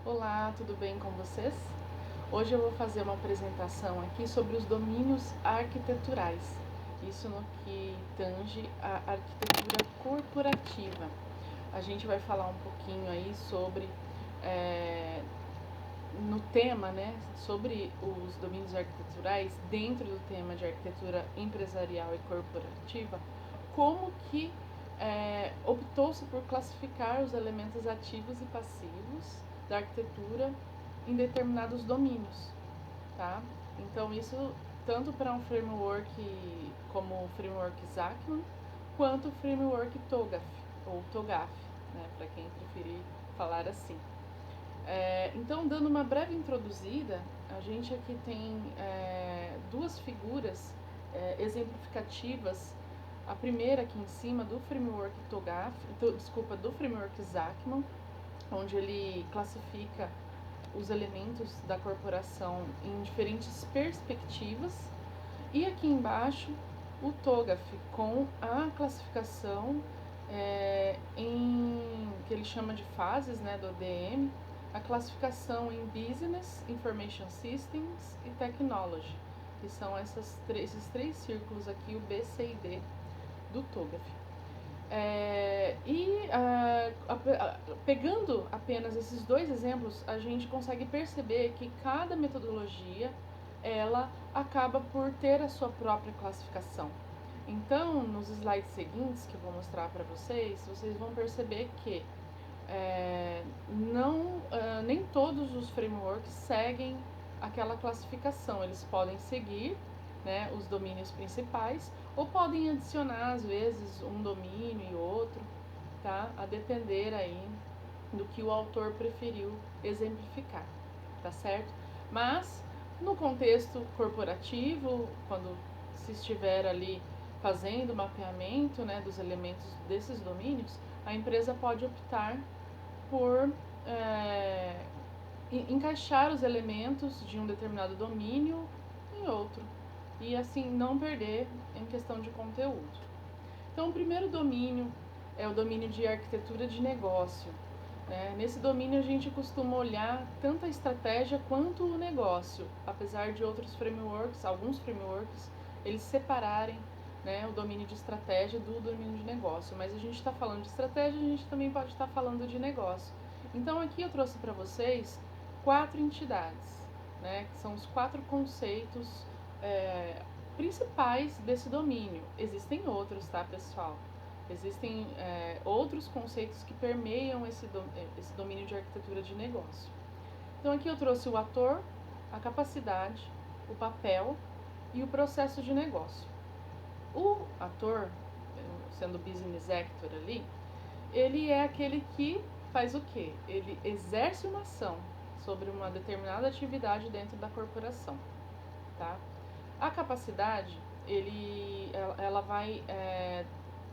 Olá, tudo bem com vocês? Hoje eu vou fazer uma apresentação aqui sobre os domínios arquiteturais, isso no que tange a arquitetura corporativa. A gente vai falar um pouquinho aí sobre, no tema, né, sobre os domínios arquiteturais dentro do tema de arquitetura empresarial e corporativa, como que optou-se por classificar os elementos ativos e passivos da arquitetura em determinados domínios, tá? Então isso tanto para um framework como o framework Zachman, quanto o framework TOGAF, ou TOGAF, né, para quem preferir falar assim. Então, dando uma breve introduzida, a gente aqui tem duas figuras exemplificativas. A primeira aqui em cima do framework TOGAF, do framework Zachman, onde ele classifica os elementos da corporação em diferentes perspectivas. E aqui embaixo o TOGAF com a classificação que ele chama de fases, né, do ODM, a classificação em Business, Information Systems e Technology, que são esses três círculos aqui, o B, C e D do TOGAF. Pegando apenas esses dois exemplos, a gente consegue perceber que cada metodologia ela acaba por ter a sua própria classificação. Então, nos slides seguintes que eu vou mostrar para vocês vão perceber que nem todos os frameworks seguem aquela classificação. Eles podem seguir, né, os domínios principais, ou podem adicionar às vezes um domínio e outro, tá? A depender aí do que o autor preferiu exemplificar, tá certo? Mas no contexto corporativo, quando se estiver ali fazendo o mapeamento, né, dos elementos desses domínios, a empresa pode optar por encaixar os elementos de um determinado domínio em outro e assim não perder em questão de conteúdo. Então, o primeiro domínio é o domínio de arquitetura de negócio. Nesse domínio a gente costuma olhar tanto a estratégia quanto o negócio, apesar de alguns frameworks, eles separarem, né, o domínio de estratégia do domínio de negócio. Mas a gente está falando de estratégia, a gente também pode estar falando de negócio. Então aqui eu trouxe para vocês 4 entidades, né, que são os 4 conceitos principais desse domínio. Existem outros, tá, pessoal? Existem outros conceitos que permeiam esse domínio de arquitetura de negócio. Então aqui eu trouxe o ator, a capacidade, o papel e o processo de negócio. O ator, sendo o business actor ali, ele é aquele que faz o quê? Ele exerce uma ação sobre uma determinada atividade dentro da corporação, tá? A capacidade, ela vai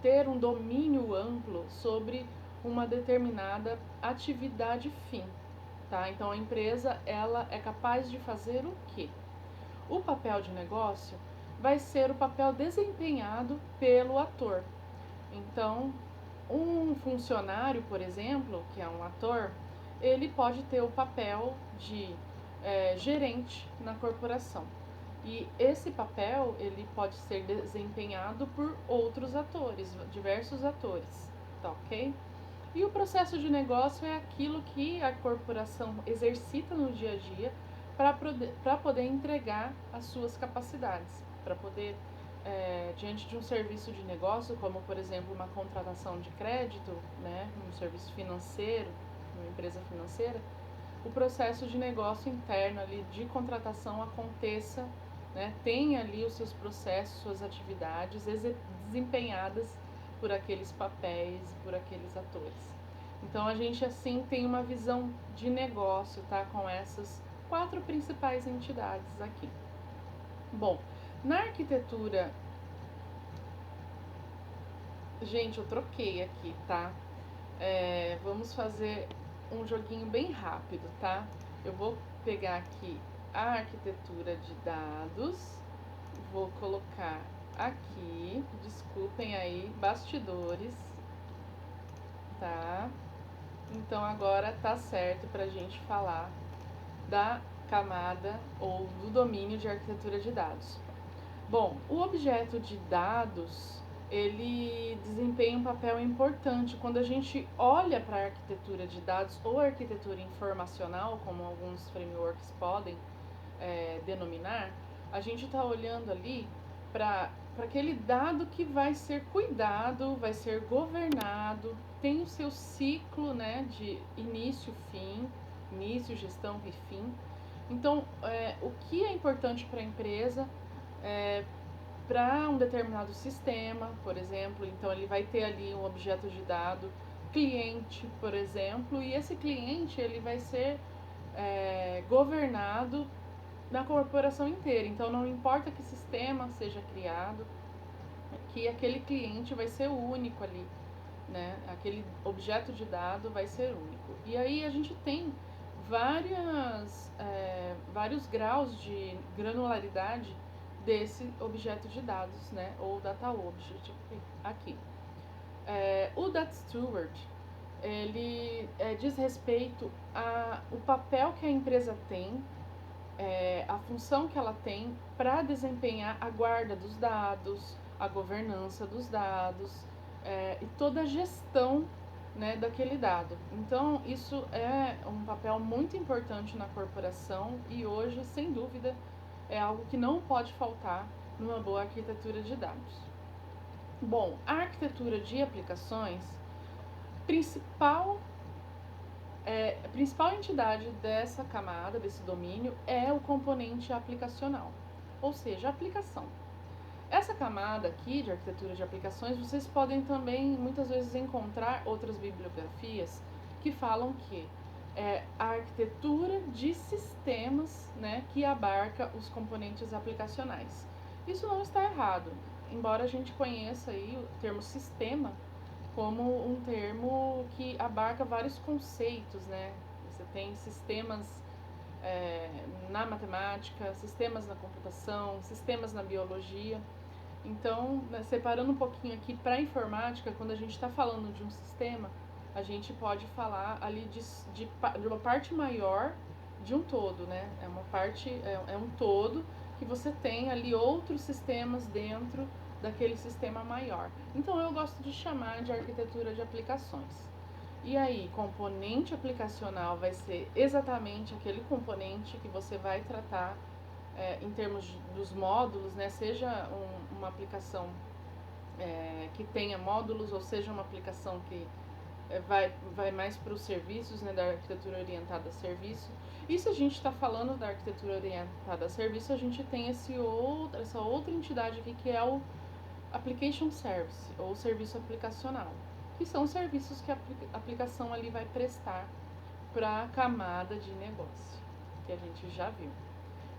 ter um domínio amplo sobre uma determinada atividade fim, tá? Então a empresa ela é capaz de fazer o quê? O papel de negócio vai ser o papel desempenhado pelo ator. Então, um funcionário, por exemplo, que é um ator, ele pode ter o papel de gerente na corporação. E esse papel ele pode ser desempenhado por outros atores, diversos atores, tá ok? E o processo de negócio é aquilo que a corporação exercita no dia a dia para poder entregar as suas capacidades, para poder, diante de um serviço de negócio, como por exemplo uma contratação de crédito, né, um serviço financeiro, uma empresa financeira, o processo de negócio interno ali de contratação aconteça, né, tenha ali os seus processos, suas atividades desempenhadas por aqueles papéis, por aqueles atores. Então a gente assim tem uma visão de negócio, tá, com essas 4 principais entidades aqui. Bom, na arquitetura, gente, eu troquei aqui, tá? Vamos fazer um joguinho bem rápido, tá? Eu vou pegar aqui a arquitetura de dados, vou colocar aqui, desculpem aí, bastidores, tá? Então agora tá certo para a gente falar da camada ou do domínio de arquitetura de dados. Bom, o objeto de dados, ele desempenha um papel importante quando a gente olha para a arquitetura de dados ou arquitetura informacional, como alguns frameworks podem denominar. A gente está olhando ali para aquele dado que vai ser cuidado, vai ser governado, tem o seu ciclo, né, de início, fim, início, gestão e fim. Então, o que é importante para a empresa, para um determinado sistema, por exemplo, então ele vai ter ali um objeto de dado cliente, por exemplo, e esse cliente ele vai ser governado na corporação inteira. Então não importa que sistema seja criado, que aquele cliente vai ser único ali, né? Aquele objeto de dado vai ser único. E aí a gente tem vários graus de granularidade desse objeto de dados, né? Ou data object aqui. O Data Steward, ele diz respeito ao papel que a empresa tem, a função que ela tem para desempenhar a guarda dos dados, a governança dos dados e toda a gestão, né, daquele dado. Então, isso é um papel muito importante na corporação e hoje, sem dúvida, é algo que não pode faltar numa boa arquitetura de dados. Bom, a arquitetura de aplicações, a principal entidade dessa camada, desse domínio, é o componente aplicacional, ou seja, a aplicação. Essa camada aqui de arquitetura de aplicações, vocês podem também muitas vezes encontrar outras bibliografias que falam que é a arquitetura de sistemas, né, que abarca os componentes aplicacionais. Isso não está errado, embora a gente conheça aí o termo sistema como um termo que abarca vários conceitos, né? Você tem sistemas na matemática, sistemas na computação, sistemas na biologia. Então, né, separando um pouquinho aqui para a informática, quando a gente está falando de um sistema, a gente pode falar ali de uma parte maior de um todo, né? É uma parte, é um todo que você tem ali outros sistemas dentro daquele sistema maior. Então eu gosto de chamar de arquitetura de aplicações. E aí, componente aplicacional vai ser exatamente aquele componente que você vai tratar em termos dos módulos, né? Seja uma aplicação que tenha módulos, ou seja uma aplicação que vai mais para os serviços, né, da arquitetura orientada a serviço. E se a gente está falando da arquitetura orientada a serviço, a gente tem essa outra entidade aqui que é o Application Service, ou serviço aplicacional, que são os serviços que a aplicação ali vai prestar para a camada de negócio, que a gente já viu.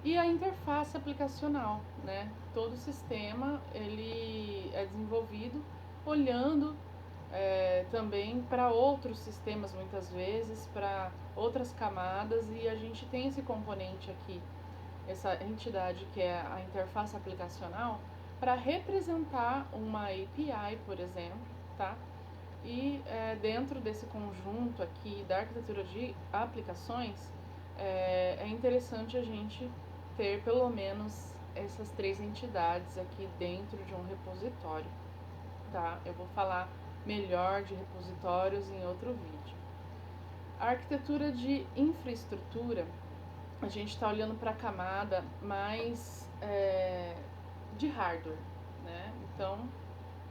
E a interface aplicacional, né? Todo sistema ele é desenvolvido olhando também para outros sistemas, muitas vezes, para outras camadas, e a gente tem esse componente aqui, essa entidade que é a interface aplicacional, para representar uma API, por exemplo, tá? E dentro desse conjunto aqui da arquitetura de aplicações, é interessante a gente ter pelo menos essas três entidades aqui dentro de um repositório, tá? Eu vou falar melhor de repositórios em outro vídeo. A arquitetura de infraestrutura, a gente está olhando para a camada mais de hardware, né? Então,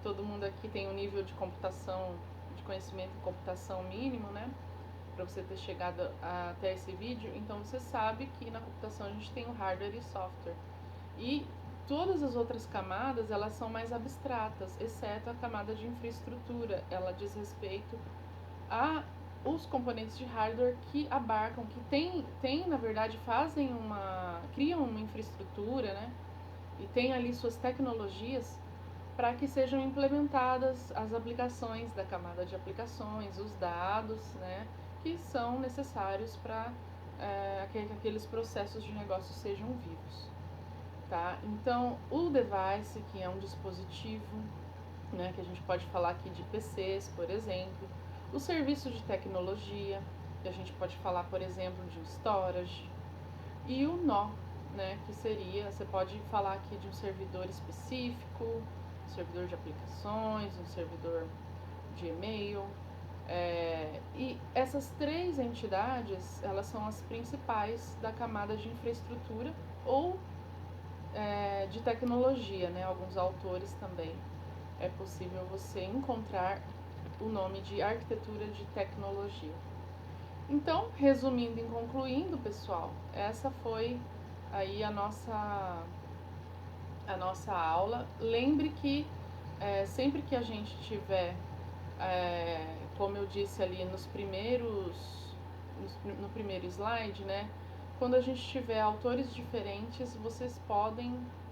todo mundo aqui tem um nível de computação, de conhecimento em computação mínimo, né? Para você ter chegado até esse vídeo, então você sabe que na computação a gente tem o hardware e software. E todas as outras camadas, elas são mais abstratas, exceto a camada de infraestrutura. Ela diz respeito a os componentes de hardware que abarcam, que tem na verdade, criam uma infraestrutura, né? E tem ali suas tecnologias para que sejam implementadas as aplicações da camada de aplicações, os dados, né? Que são necessários para que aqueles processos de negócio sejam vivos. Tá? Então, o device, que é um dispositivo, né, que a gente pode falar aqui de PCs, por exemplo, O serviço de tecnologia, que a gente pode falar, por exemplo, de um storage, e o nó, né, que seria, você pode falar aqui de um servidor específico, um servidor de aplicações, um servidor de e-mail. E essas três entidades, elas são as principais da camada de infraestrutura ou de tecnologia, né? Alguns autores também é possível você encontrar o nome de arquitetura de tecnologia. Então, resumindo e concluindo, pessoal, essa foi aí a nossa aula. Lembre que sempre que a gente tiver, como eu disse ali no primeiro slide, né? Quando a gente tiver autores diferentes,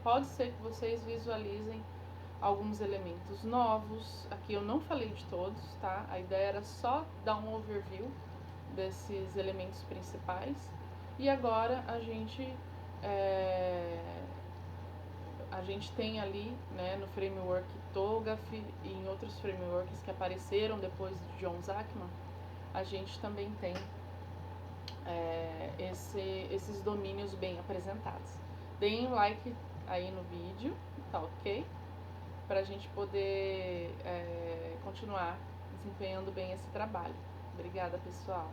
pode ser que vocês visualizem alguns elementos novos. Aqui eu não falei de todos, tá? A ideia era só dar um overview desses elementos principais. E agora a gente tem ali, né, no framework TOGAF e em outros frameworks que apareceram depois de John Zachman, a gente também tem esses domínios bem apresentados. Deem um like aí no vídeo, tá ok? Para a gente poder continuar desempenhando bem esse trabalho. Obrigada, pessoal!